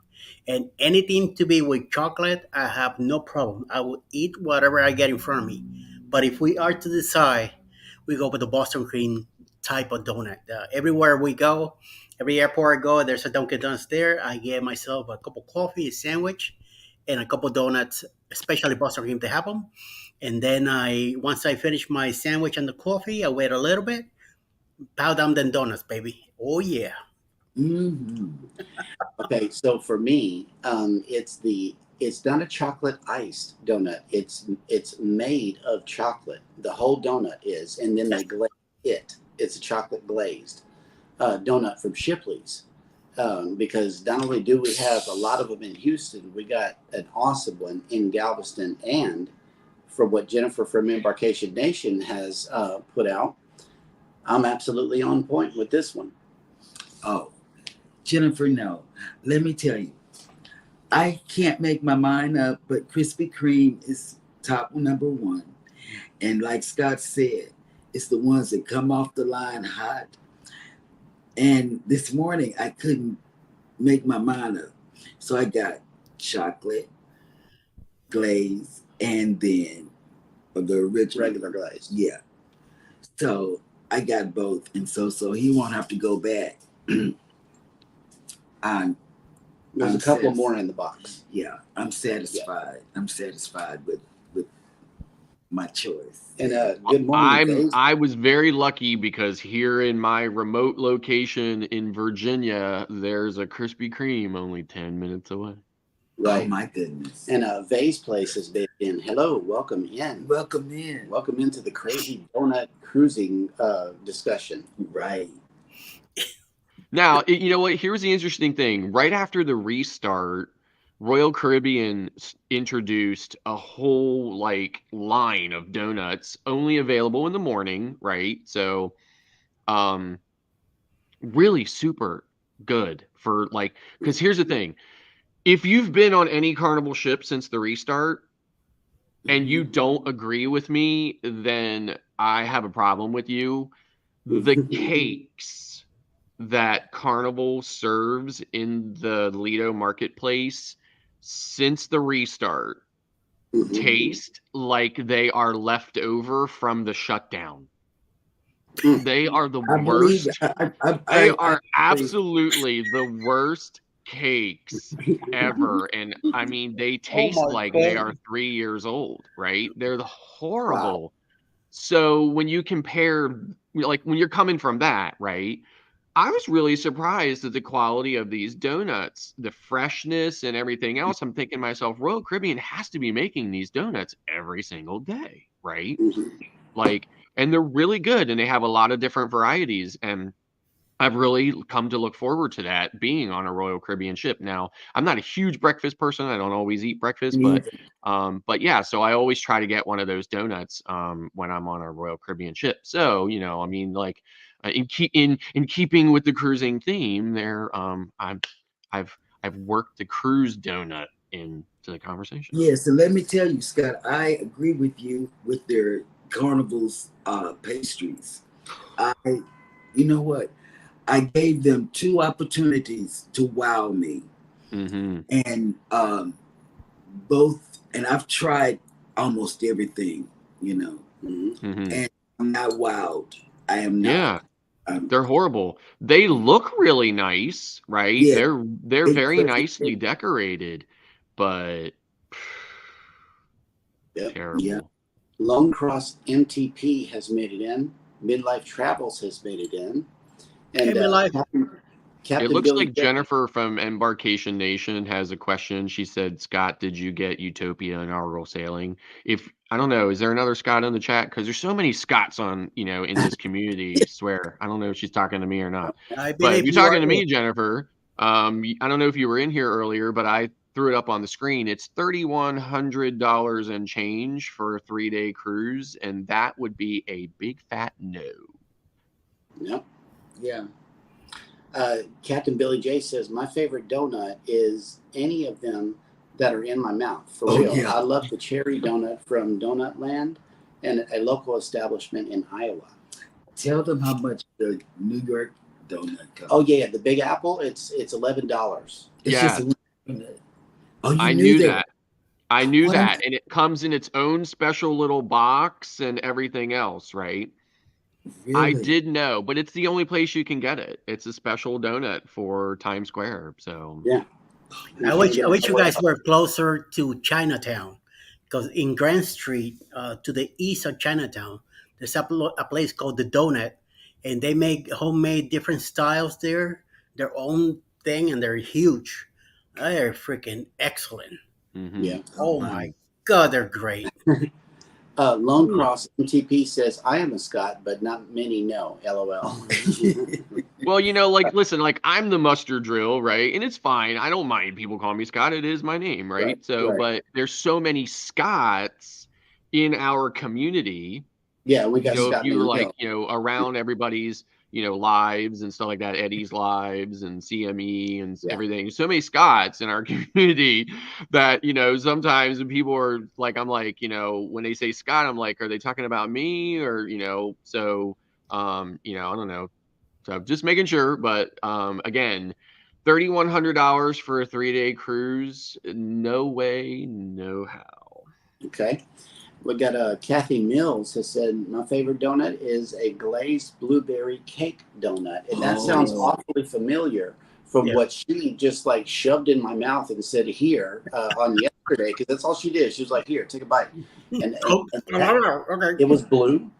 And anything to be with chocolate, I have no problem. I will eat whatever I get in front of me. But if we are to decide, we go with the Boston cream type of donut. Everywhere we go, every airport I go, there's a Dunkin' Donuts there. I get myself a cup of coffee, a sandwich, and a couple donuts, especially Boston cream to have them. And then once I finish my sandwich and the coffee, I wait a little bit, pow down them donuts, baby. Oh yeah. hmm. Okay, so for me, it's not a chocolate iced donut. It's made of chocolate. The whole donut is, and then they glaze it. It's a chocolate glazed donut from Shipley's. Because not only do we have a lot of them in Houston, we got an awesome one in Galveston, and from what Jennifer from Embarkation Nation has put out, I'm absolutely on point with this one. Oh, Jennifer, no. Let me tell you, I can't make my mind up, but Krispy Kreme is top number one. And like Scott said, it's the ones that come off the line hot. And this morning, I couldn't make my mind up. So I got chocolate, glaze, and then the original. Regular glazed. Yeah. So I got both. And so he won't have to go back. I'm There's I'm a couple satis- more in the box. Yeah, I'm satisfied. I'm satisfied with my choice. And good morning, Dave. I was very lucky because here in my remote location in Virginia, there's a Krispy Kreme only 10 minutes away. Oh Right. my goodness. And Vay's place has been in. Hello, welcome in. Welcome in. Welcome into the crazy donut cruising discussion. Right. Now, you know what? Here's the interesting thing. Right after the restart, Royal Caribbean introduced a whole like line of donuts only available in the morning, right? So, um, really super good for like, because here's the thing. If you've been on any Carnival ship since the restart and you don't agree with me, then I have a problem with you. The cakes that Carnival serves in the Lido marketplace since the restart Mhm. taste like they are left over from the shutdown. Mm. They are the I believe worst. I They I are agree. absolutely the worst cakes ever. And I mean, they Oh taste my like they are god. 3 years old, right? They're Wow. horrible. So when you compare, like when you're coming from that, right? I was really surprised at the quality of these donuts, the freshness and everything else. I'm thinking to myself, Royal Caribbean has to be making these donuts every single day, right? Mhm. Like, and they're really good and they have a lot of different varieties. And I've really come to look forward to that being on a Royal Caribbean ship. Now, I'm not a huge breakfast person. I don't always eat breakfast, Me either. but yeah, so I always try to get one of those donuts when I'm on a Royal Caribbean ship. So, I mean, like in keeping with the cruising theme, I've I've worked the cruise donut into the conversation. Yes, and let me tell you, Scott, I agree with you with their carnival's pastries. I, you know what? I gave them two opportunities to wow me, Mm-hmm. and both, and I've tried almost everything, you know, Mhm. Mm-hmm. and I'm not wowed. I am not. Yeah. Um, They're horrible. They look really nice, right? yeah, They're they very nicely presented. decorated, but Yep. Yeah. terrible. Lone Cross MTP has made it in. Midlife Travels has made it in. Hey, And my life. It Captain looks Billy like J. Jennifer from Embarkation Nation has a question. She said, "Scott, did you get Utopia inaugural sailing?" If I don't know, is there another Scott in the chat? Because there's so many Scotts on, in this community. Swear, I don't know if she's talking to me or not. I But if believe you're you are talking to it. me, Jennifer, I don't know if you were in here earlier, but I threw it up on the screen. It's $3,100 and change for a 3-day cruise, and that would be a big fat no. Yep. Yeah. Captain Billy J says, my favorite donut is any of them that are in my mouth. For Oh real. yeah. I love the cherry donut from Donut Land and a local establishment in Iowa. Tell them how much the New York donut costs. Oh yeah, the Big Apple, it's $11. It's just Yeah, a donut. Oh, you I knew knew that. that. I knew What I'm that, and it comes in its own special little box and everything else, right? I really? did know, but it's the only place you can get it. It's a special donut for Times Square. So, Yeah. Oh, You I can't wish get I it wish you nowhere guys else. were closer to Chinatown, because in Grand Street, to the east of Chinatown, there's a place called the Donut, and they make homemade different styles there, their own thing, and they're huge. They're freaking excellent. hmm Yeah. oh Oh wow. my god, they're great. Lone Mm. Cross MTP says, I am a Scot, but not many know. LOL. well, like, listen, like I'm the muster drill, right? And it's fine. I don't mind people calling me Scott. It is my name, Right. right? So, Right. but there's so many Scots in our community. Yeah, we got If Scott you were Many like, Hill. around everybody's, lives and stuff like that, Eddie's lives and CME and Yeah. everything. So many Scots in our community that, sometimes when people are like, I'm like, when they say Scott, I'm like, are they talking about me or, so, I don't know. So just making sure. But again, $3,100 for a 3-day cruise. No way, no how. Okay. We got Kathy Mills has said, my favorite donut is a glazed blueberry cake donut. And that sounds Oh, awfully familiar from Yeah. what she just like shoved in my mouth and said here on yesterday, because that's all she did. She was like, here, take a bite. Oh, And that, okay. it was blue.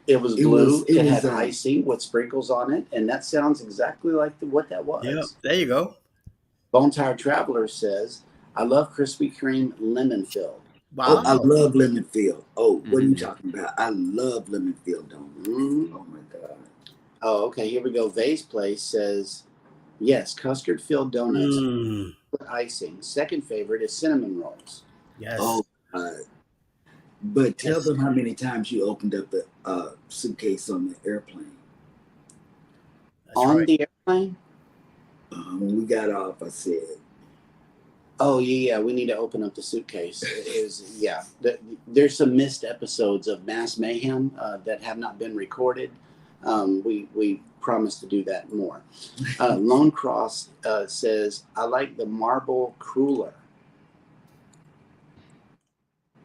It was it was blue. it It was had icing with sprinkles on it. And that sounds exactly like what that Yeah, was. there you go. Bone Tired Traveler says, I love Krispy Kreme lemon filled. oh, I Wow. love lemon field. Oh, what are you hmm talking about? I love lemon field donuts. Mm. Oh my god. Oh, okay. Here we go. Vase Place says, yes, custard filled donuts Mm, with icing. Second favorite is cinnamon rolls. yes. Oh, but tell Yes. them how many times you opened up the suitcase on the airplane. That's On right. the airplane? When we got off, I said, Oh, yeah. We need to open up the suitcase. It is, yeah. There's some missed episodes of Mass Mayhem that have not been recorded. We promise to do that more. Lone Cross says, I like the marble cruller.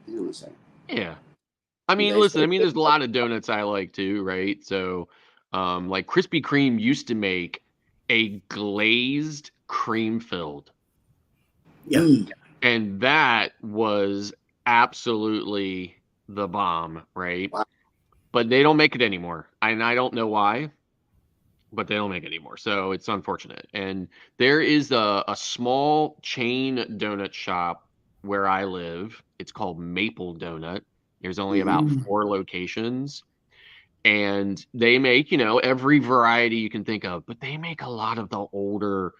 Hang on a second. Yeah. I mean, Vase listen, I Place mean, says, there's a lot of donuts I like too, right? So, like Krispy Kreme used to make a glazed cream filled. Yeah. Mm. And that was absolutely the bomb, right? Wow. But they don't make it anymore. And I don't know why, but they don't make it anymore. So it's unfortunate. And there is a small chain donut shop where I live. It's called Maple Donut. There's only about Mm. 4 locations. And they make, every variety you can think of, but they make a lot of the older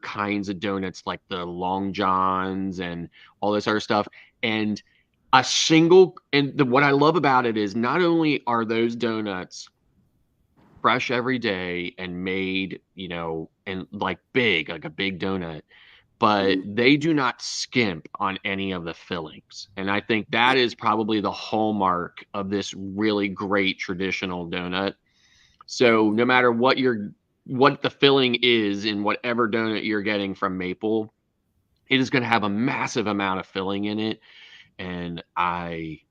kinds of donuts like the Long Johns and all this other stuff. And what I love about it is not only are those donuts fresh every day and made, and like big, like a big donut, but Mm. they do not skimp on any of the fillings. And I think that is probably the hallmark of this really great traditional donut. So no matter what the filling is in whatever donut you're getting from Maple, it is going to have a massive amount of filling in it, and I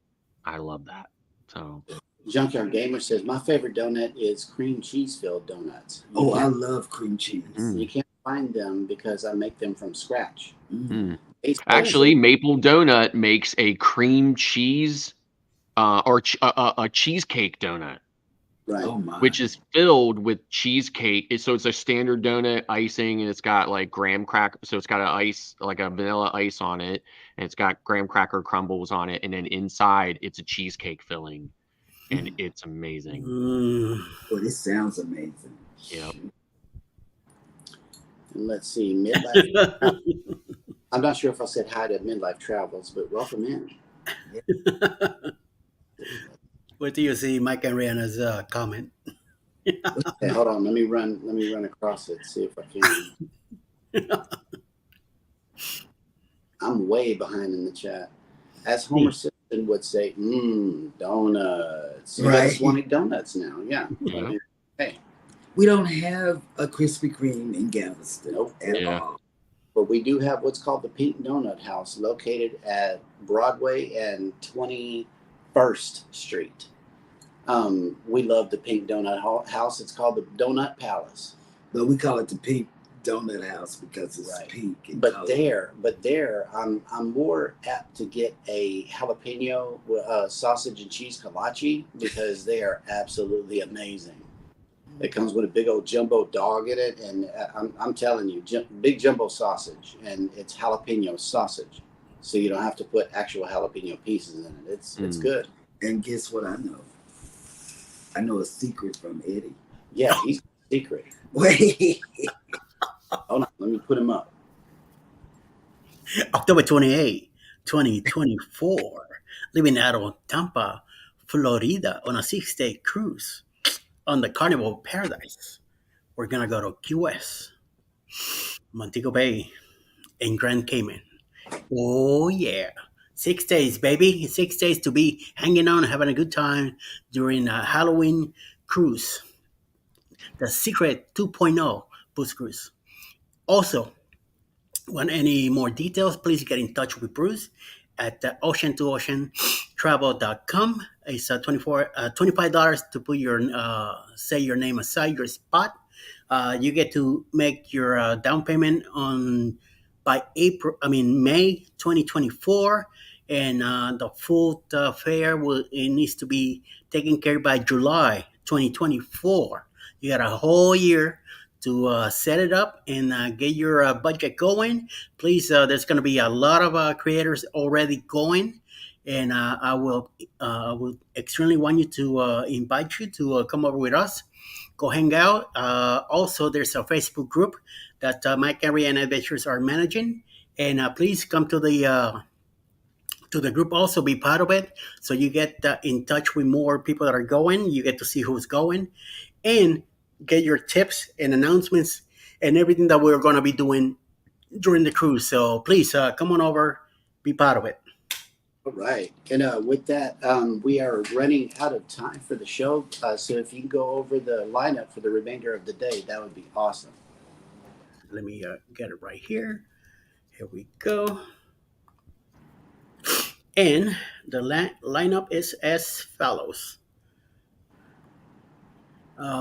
love that. So Junkyard Gamer says my favorite donut is cream cheese filled donuts. Oh, I love cream cheese. You can't find them because I make them from scratch. Mm. mm. They special. Actually, Maple Donut makes a cream cheese a cheesecake donut, Right. Oh my. which is filled with cheesecake. So it's a standard donut icing, and it's got like graham cracker. So it's got like a vanilla ice on it, and it's got graham cracker crumbles on it, and then inside it's a cheesecake filling, and it's amazing. Mm. Oh, this sounds amazing. Yep. And let's see, midlife. I'm not sure if I said hi to Midlife Travels, but welcome in. Wait till you see Mike and Rihanna's comment. Hey, hold on. Let me run across it. See if I can. I'm way behind in the chat. As Homer Simpson would say, donuts. You Right. guys wanting donuts now? Yeah. Yeah. I mean, hey, We don't have a Krispy Kreme in Galveston Nope. at Yeah. all. but we do have what's called the Pink Donut House, located at Broadway and 21st Street. We love the Pink Donut House. It's called the Donut Palace. But we call it the Pink Donut House because it's Right. pink. In But color. there, I'm more apt to get a jalapeno sausage and cheese kolache because they are absolutely amazing. It comes with a big old jumbo dog in it, and I'm telling you, big jumbo sausage, and it's jalapeno sausage, so you don't have to put actual jalapeno pieces in it. It's good. And guess what I know? I know a secret from Eddie. Yeah, he's secret. Wait. Hold on, let me put him up. October 28, 2024, leaving out of Tampa, Florida on a 6-day cruise on the Carnival of Paradise. We're going to go to Key West, Montego Bay, and Grand Cayman. Oh, yeah. 6 days, baby. 6 days to be hanging out and having a good time during a Halloween cruise. The Secret 2.0 boost cruise. Also, want any more details, please get in touch with Bruce at ocean2oceantravel.com. It's $25 to put say your name aside, your spot. You get to make your down payment by May 2024, and the full fare it needs to be taken care of by July 2024. You got a whole year to set it up and get your budget going. Please, there's going to be a lot of creators already going, and I will extremely want you to invite you to come over with us. Go hang out. Also, there's a Facebook group that Mike and Rihanna Adventures are managing, and please come to the group. Also, be part of it, so you get in touch with more people that are going. You get to see who's going, and get your tips and announcements and everything that we're going to be doing during the cruise. So please come on over, be part of it. All right. And with that, we are running out of time for the show. So if you can go over the lineup for the remainder of the day, that would be awesome. Let me get it right here. Here we go. And the lineup is as follows.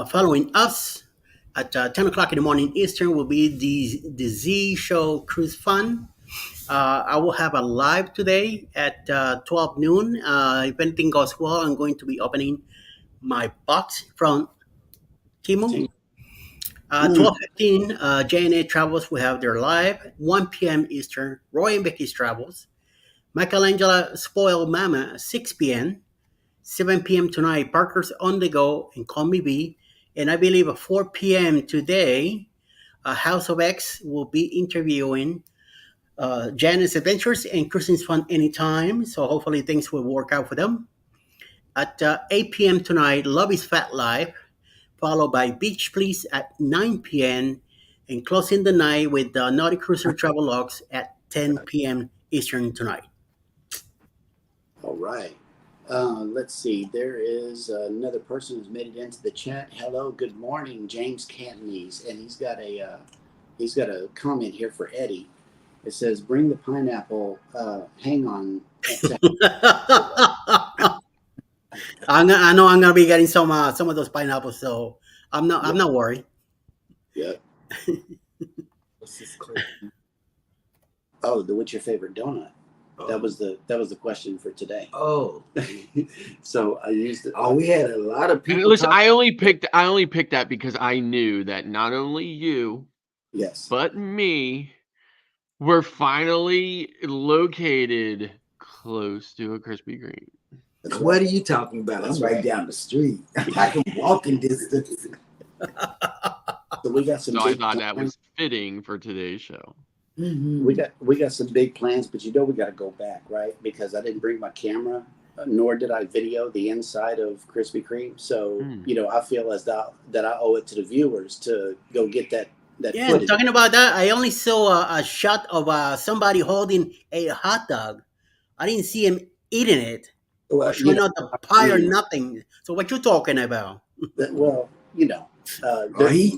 Following us At 10 o'clock in the morning Eastern will be the Z Show Cruise Fun. I will have a live today at 12 noon. If anything goes well, I'm going to be opening my box from Timu. Ting- 12:15, JNA Travels will have their live. 1 p.m. Eastern, Roy and Becky's Travels. Michelangelo Spoiled Mama, 6 p.m. 7 p.m. tonight, Parker's On The Go and Call Me B. And I believe at 4 p.m. today, House of X will be interviewing Janice Adventures and Cruising Fun Anytime. So hopefully things will work out for them. At 8 p.m. tonight, Love is Fat Live, followed by Beach Please at 9 p.m. and closing the night with the Naughty Cruiser Travel Logs at 10 p.m. Eastern tonight. All right. Let's see. There is another person who's made it into the chat. Hello, good morning, James Cantonese, and he's got a comment here for Eddie. It says, "Bring the pineapple. Hang on." I know I'm gonna be getting some of those pineapples, so I'm not worried. Yeah. What's this clip? Oh, what's your favorite donut? Oh. That was the question for today. Oh, So I used it. oh, we had a lot of And people. listen, I only picked that because I knew that not only you, Yes. but me were finally located close to a Krispy Kreme. What are you talking about? That's I'm right right. down the street. I can walk in distance. So we got some. So I big thought that plans. was fitting for today's show. Mm-hmm. We got some big plans, but we got to go back, right? Because I didn't bring my camera, nor did I video the inside of Krispy Kreme. So I feel as though that I owe it to the viewers to go get that Yeah, footage. talking about that, I only saw a shot of somebody holding a hot dog. I didn't see him eating it Well, or showing out the I pie or mean, nothing. So what you talking about? well, Oh,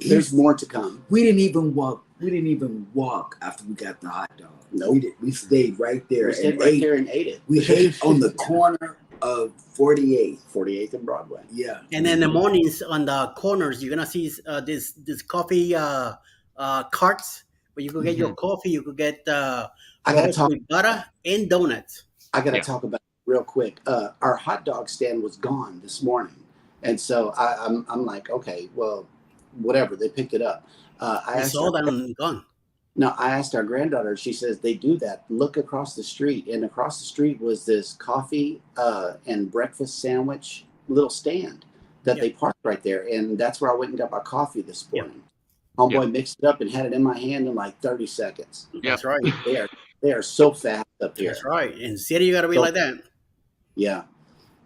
there's more to come. We didn't even walk. We didn't even walk after we got the hot dog. Nope. We stayed right there. We stayed and right ate. there and ate it. We ate on the corner of 48th and Broadway. Yeah. And then in the mornings on the corners, you're gonna see this coffee carts where you could get your coffee. You could get I gotta rolls talk. with butter and donuts. I got to talk about it real quick. Our hot dog stand was gone this morning, and so I'm like, okay, well, whatever. They picked it up. I saw that and gone. No, I asked our granddaughter. She says they do that. Look across the street, and across the street was this coffee and breakfast sandwich little stand that they parked right there, and that's where I went and got my coffee this morning. Homeboy mixed it up and had it in my hand in like 30 seconds. That's right. They are so fast up here. That's right. In the city, you got to be like that. Yeah.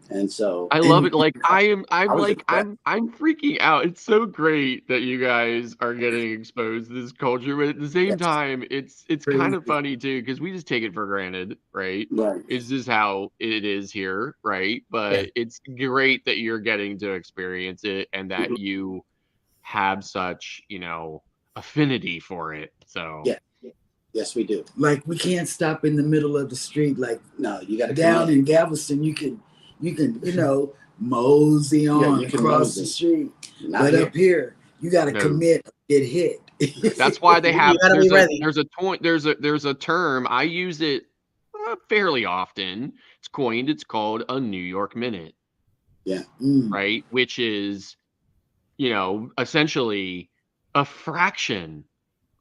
And so I love it. Like I'm freaking out. It's so great that you guys are getting exposed to this culture, but at the same time, it's kind of funny too because we just take it for granted, right? Right. It's just how it is here, right? But it's great that you're getting to experience it and that you have such, affinity for it. So yes, we do. Like we can't stop in the middle of the street. Like no, you got to down in Galveston. You can mosey on across the street. But up here, you got to commit, get hit. That's why they have. There's a term. I use it fairly often. It's coined. It's called a New York minute. Yeah. Right, which is, essentially a fraction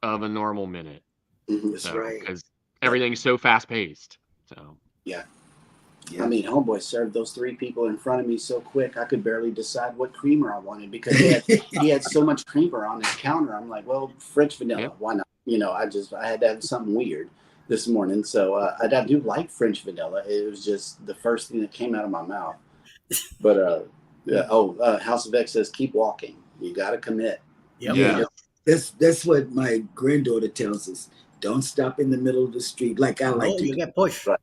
of a normal minute. That's right. Because everything's so fast paced. So yeah. I mean, homeboy served those 3 people in front of me so quick I could barely decide what creamer I wanted because he had so much creamer on his counter. I'm like, well, French vanilla, why not? I had to have something weird this morning. So I do like French vanilla. It was just the first thing that came out of my mouth. But House of X says keep walking. You got to commit. Yeah. That's what my granddaughter tells us. Don't stop in the middle of the street. Like I like to. You get pushed. Right.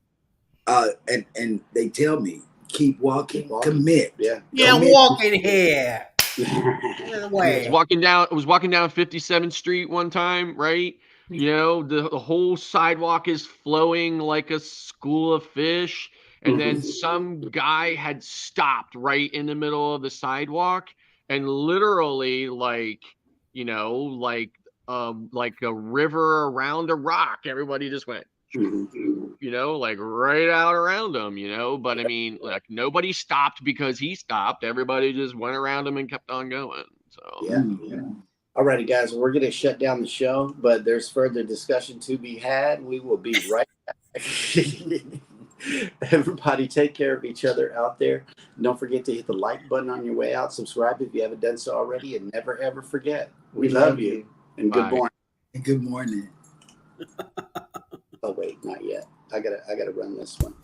And they tell me keep walking. Commit. Yeah. Walking here. I was walking down 57th Street one time, right? The whole sidewalk is flowing like a school of fish, and then some guy had stopped right in the middle of the sidewalk and literally like like a river around a rock. Everybody just went, Mhm. like right out around him, But I mean, like nobody stopped because he stopped. Everybody just went around him and kept on going. So Yeah. Alrighty, guys, we're going to shut down the show, but there's further discussion to be had. We will be right back. Everybody, take care of each other out there. Don't forget to hit the like button on your way out. Subscribe if you haven't done so already, and never ever forget. We love you. And good Bye. morning. Good morning. Oh wait, not yet. I gotta run this one.